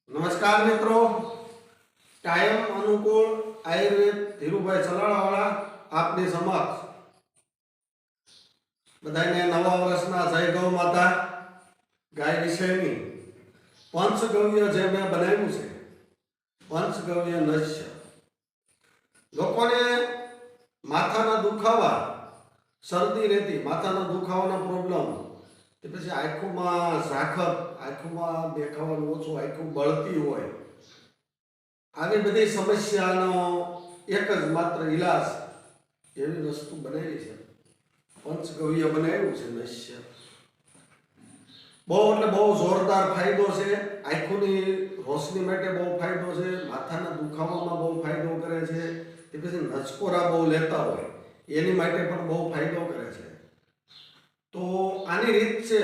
નમસ્કાર મિત્રો, કાયમ અનુકૂળ આયુર્વેદ ધીરુભાઈ ચલાળાવાળા આપની સમક્ષ બધાને નવા વર્ષના જય ગૌ માતા ગાય વિશેની પંચગવ્ય જે મેં બનાવ્યું છે, પંચગવ્ય નશ્ય. લોકોને માથાના દુખાવા, શરદી રહેતી, માથાના દુખાવાના પ્રોબ્લેમ, એ પછી આંખોમાં ઝાખર, આંખોમાં દેખાવાનું ઓછું, આંખું બળતી હોય, આવી બધી સમસ્યાનો એક જ માત્ર ઈલાજ એવી વસ્તુ બનાવી છે, પંચગવ્ય બનાવ્યું છે નશ્ય. બહુ એટલે બહુ જોરદાર ફાયદો છે. આંખોની રોશની માટે બહુ ફાયદો છે, માથાના દુખાવામાં બહુ ફાયદો કરે છે. એ પછી નચકોરા બહુ લેતા હોય એની માટે પણ બહુ ફાયદો કરે છે. તો આની રીત છે,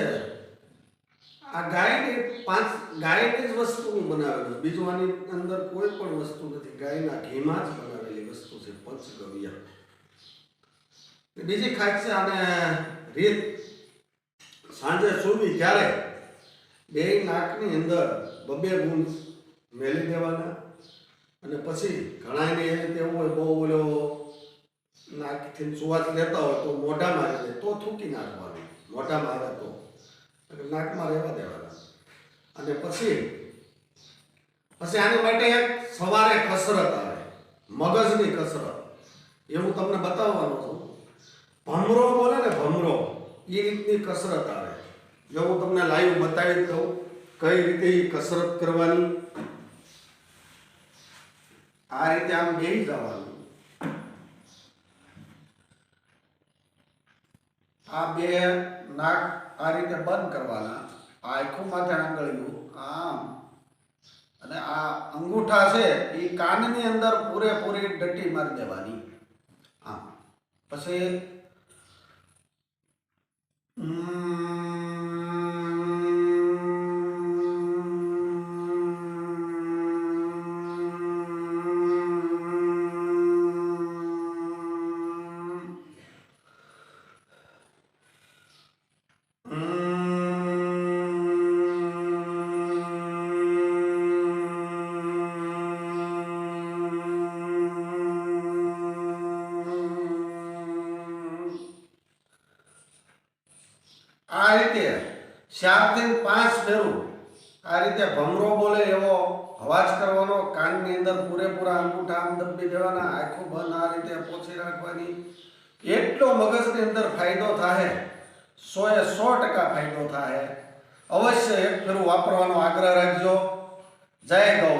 આ ગાયની જ વસ્તુનું બનાવેલું, બીજું આની અંદર કોઈ પણ વસ્તુ નથી, ગાયના ઘીમાં જ બનાવેલી વસ્તુ છે પંચગવ્ય. બીજી ખાસ છે અને રીત, સાંજે સૂવી ત્યારે બે નાકની અંદર બબે ગુંદ મેલી દેવાના, અને પછી ઘણાને તેવું હોય બહુ બોલો નાકથી સુવાસ લેતા હોય તો મોઢામાં આવી જાય તો થૂકી નાખવાનું, મોઢામાં આવે તો નાકમાં રહેવા દેવાના. અને પછી આની માટે એક સવારે કસરત આવે, મગજની કસરત, એ હું તમને બતાવવાનો છું. ભમરો બોલે ને, ભમરો, એ રીતની કસરત આવે. જો હું તમને લાઈવ બતાવી દઉં કઈ રીતે એ કસરત કરવાની. આ રીતે આમ બેસી જવાનું, આ બે નાક આ રીતે બંધ કરવાના, આ આખું માથે આંગળીયું આમ, અને આ અંગૂઠા છે એ કાનની અંદર પૂરેપૂરી ડટ્ટી મારી દેવાની આમ. પછી આ રીતે 4 થી 5 ફેરું આ રીતે ભમરો બોલે એવો અવાજ કરવાનો, કાનની અંદર પૂરેપૂરા અંગૂઠા આમ દબી દેવાના, આંખો બંધ આ રીતે પોછી રાખવાની. એટલો મગજની અંદર ફાયદો થાય, 100% ફાયદો થાય. અવશ્ય એક ફેરું વાપરવાનો આગ્રહ રાખજો. જય ગૌ